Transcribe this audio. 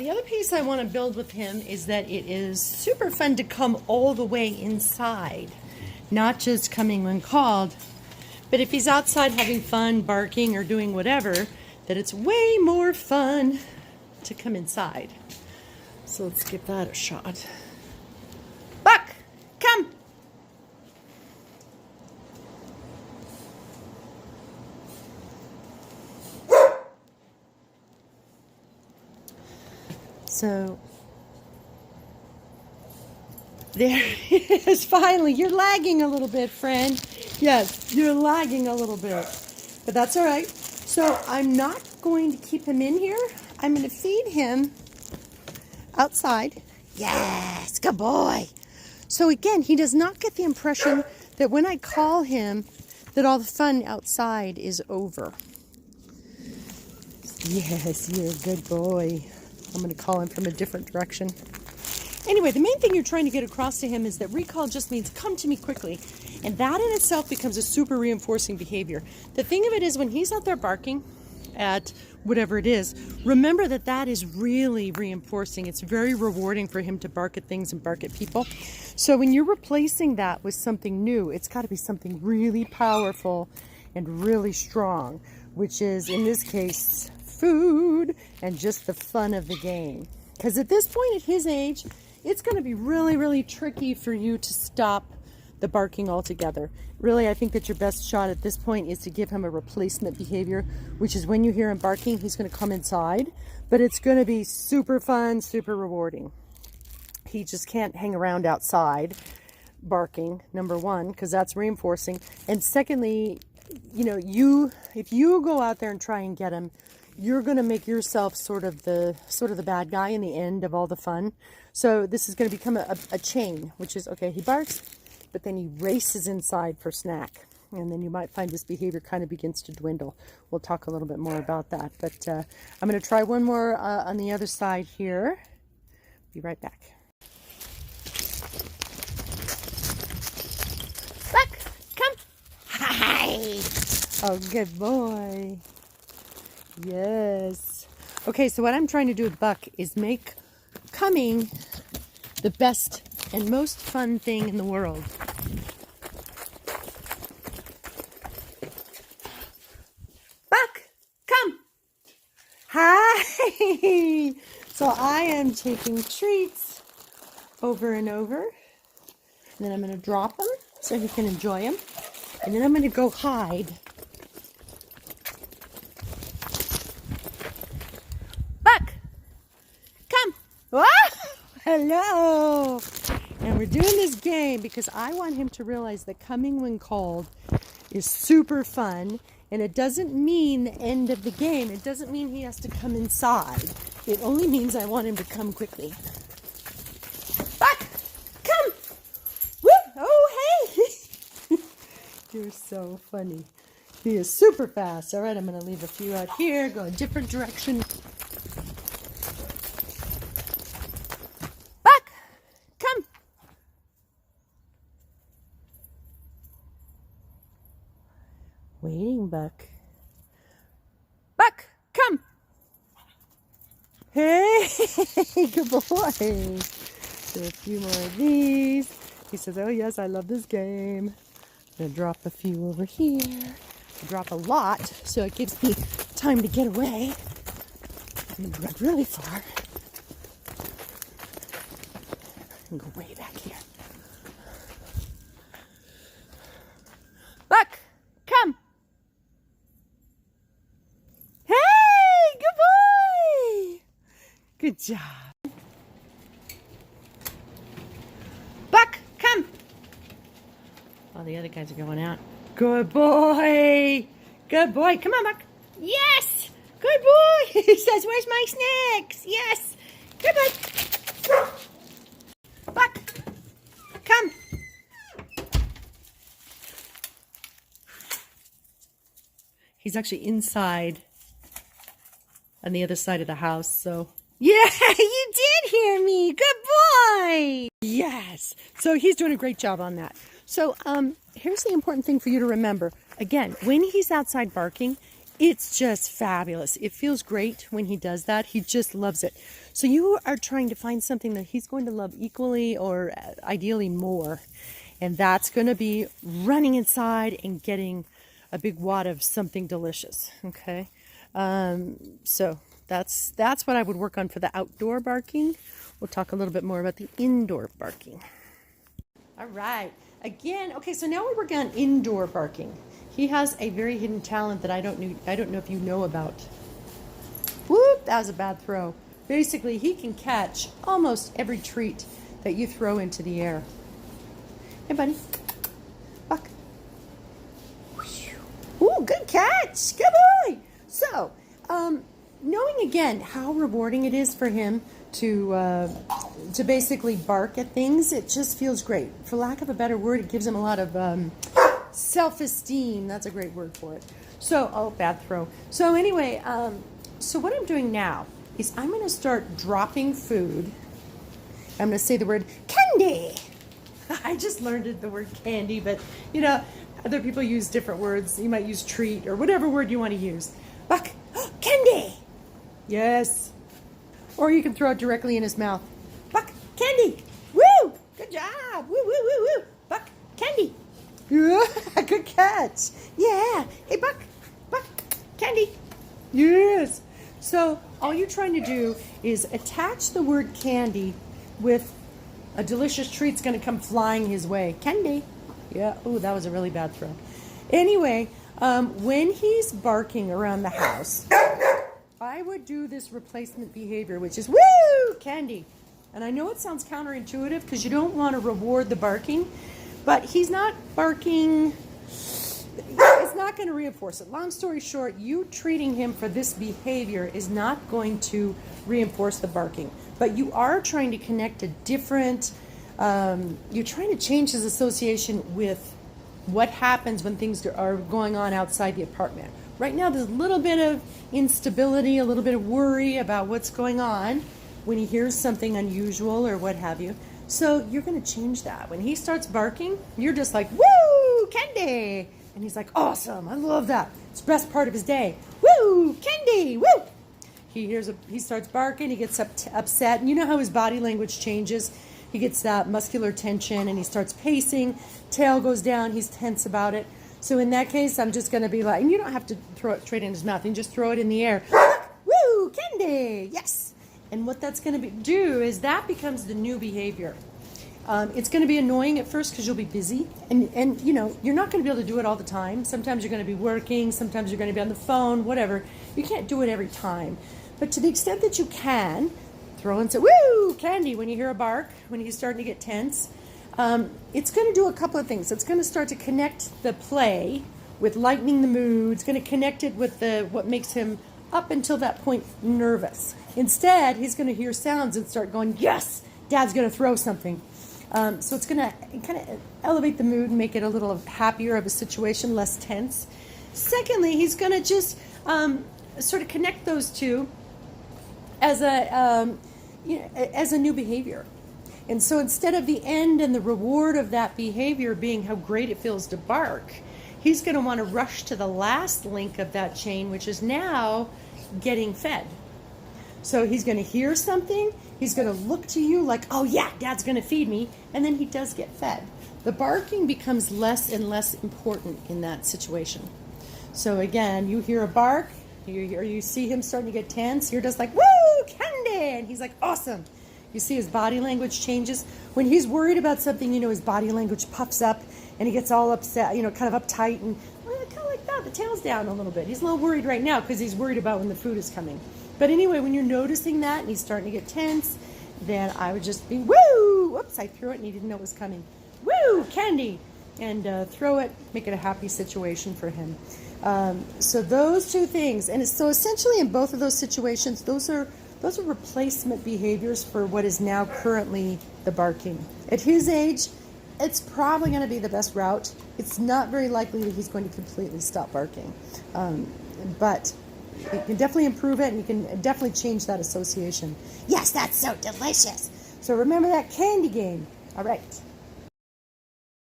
The other piece I want to build with him is that it is super fun to come all the way inside, not just coming when called, but if he's outside having fun, barking or doing whatever, that it's way more fun to come inside. So let's give that a shot. Buck, come! So there it is, finally. You're lagging a little bit, friend. Yes, you're lagging a little bit, but that's all right. So I'm not going to keep him in here. I'm going to feed him outside. Yes, good boy. So again, he does not get the impression that when I call him, that all the fun outside is over. Yes, you're a good boy. I'm going to call him from a different direction. Anyway, the main thing you're trying to get across to him is that recall just means come to me quickly. And that in itself becomes a super reinforcing behavior. The thing of it is when he's out there barking at whatever it is, remember that that is really reinforcing. It's very rewarding for him to bark at things and bark at people. So when you're replacing that with something new, it's got to be something really powerful and really strong, which is in this case food and just the fun of the game. Because at this point at his age, it's going to be really, really tricky for you to stop the barking altogether. Really, I think that your best shot at this point is to give him a replacement behavior, which is when you hear him barking, he's going to come inside, but it's going to be super fun, super rewarding. He just can't hang around outside barking, number one, because that's reinforcing. And secondly, you know, if you go out there and try and get him, you're going to make yourself sort of the bad guy in the end of all the fun. So this is going to become a chain, which is, okay, he barks, but then he races inside for snack. And then you might find this behavior kind of begins to dwindle. We'll talk a little bit more about that. But I'm going to try one more on the other side here. Be right back. Buck, come. Hi. Oh, good boy. Yes. Okay, so what I'm trying to do with Buck is make coming the best and most fun thing in the world. Buck, come. Hi. So I am taking treats over and over. And then I'm going to drop them so he can enjoy them. And then I'm going to go hide. Whoa! Hello! And we're doing this game because I want him to realize that coming when called is super fun, and it doesn't mean the end of the game. It doesn't mean he has to come inside. It only means I want him to come quickly. Buck! Come! Woo! Oh, hey! You're so funny. He is super fast. All right, I'm going to leave a few out here, go a different direction. Waiting, Buck. Buck, come. Hey, good boy. So a few more of these. He says, oh yes, I love this game. I'm going to drop a few over here. I drop a lot, so it gives me time to get away. I'm going to run really far. And go way back here. Buck, come. Good job. Buck, come. All the other guys are going out. Good boy. Good boy. Come on, Buck. Yes. Good boy. He says, where's my snacks? Yes. Good boy. Buck, come. He's actually inside on the other side of the house, so... Yeah, you did hear me. Good boy. Yes. So he's doing a great job on that. So here's the important thing for you to remember. Again, when he's outside barking, it's just fabulous. It feels great when he does that. He just loves it. So you are trying to find something that he's going to love equally or ideally more. And that's going to be running inside and getting a big wad of something delicious. Okay. So that's what I would work on for the outdoor barking. We'll talk a little bit more about the indoor barking. All right. Again, okay, so now we're working on indoor barking. He has a very hidden talent that I don't know if you know about. Whoop, that was a bad throw. Basically, he can catch almost every treat that you throw into the air. Hey, buddy. Buck. Ooh, good catch. Good boy. So, knowing again how rewarding it is for him to basically bark at things, it just feels great. For lack of a better word, it gives him a lot of self-esteem. That's a great word for it. So, oh, bad throw. So anyway, so what I'm doing now is I'm going to start dropping food. I'm going to say the word candy. I just learned the word candy, but you know, other people use different words. You might use treat or whatever word you want to use. Buck, candy. Yes. Or you can throw it directly in his mouth. Buck, candy. Woo! Good job. Woo, woo, woo, woo. Buck, candy. Good catch. Yeah. Hey, Buck, candy. Yes. So all you're trying to do is attach the word candy with a delicious treat's going to come flying his way. Candy. Yeah. Oh, that was a really bad throw. Anyway, when he's barking around the house, I would do this replacement behavior, which is woo, candy. And I know it sounds counterintuitive because you don't want to reward the barking, but he's not barking. It's not going to reinforce it. Long story short, you treating him for this behavior is not going to reinforce the barking. But you are trying to connect a different, you're trying to change his association with what happens when things are going on outside the apartment. Right now, there's a little bit of instability, a little bit of worry about what's going on when he hears something unusual or what have you. So you're going to change that. When he starts barking, you're just like, woo, candy. And he's like, awesome, I love that. It's the best part of his day. Woo, candy, woo. He starts barking, he gets upset. And you know how his body language changes? He gets that muscular tension and he starts pacing. Tail goes down, he's tense about it. So in that case, I'm just going to be like, and you don't have to throw it straight in his mouth. You can just throw it in the air. Woo, candy, yes. And what that's going to do is that becomes the new behavior. It's going to be annoying at first because you'll be busy. And you know, you're not going to be able to do it all the time. Sometimes you're going to be working. Sometimes you're going to be on the phone, whatever. You can't do it every time. But to the extent that you can, throw in some, woo, candy when you hear a bark, when he's starting to get tense. It's going to do a couple of things. It's going to start to connect the play with lightening the mood. It's going to connect it with what makes him up until that point nervous. Instead, he's going to hear sounds and start going, yes, Dad's going to throw something. So it's going to kind of elevate the mood and make it a little happier of a situation, less tense. Secondly, he's going to just sort of connect those two as a new behavior. And so instead of the end and the reward of that behavior being how great it feels to bark, he's going to want to rush to the last link of that chain, which is now getting fed. So he's going to hear something, he's going to look to you like, oh yeah, Dad's going to feed me, and then he does get fed. The barking becomes less and less important in that situation. So again, you hear a bark, you see him starting to get tense, you're just like, woo, candy, and he's like, awesome. You see his body language changes. When he's worried about something, you know, his body language puffs up and he gets all upset, you know, kind of uptight and kind of like that. The tail's down a little bit. He's a little worried right now because he's worried about when the food is coming. But anyway, when you're noticing that and he's starting to get tense, then I would just be, woo! Whoops, I threw it and he didn't know it was coming. Woo! Candy! And throw it, make it a happy situation for him. So those two things. And so essentially in both of those situations, those are replacement behaviors for what is now currently the barking. At his age, it's probably going to be the best route. It's not very likely that he's going to completely stop barking. But you can definitely improve it, and you can definitely change that association. Yes, that's so delicious. So remember that candy game. All right.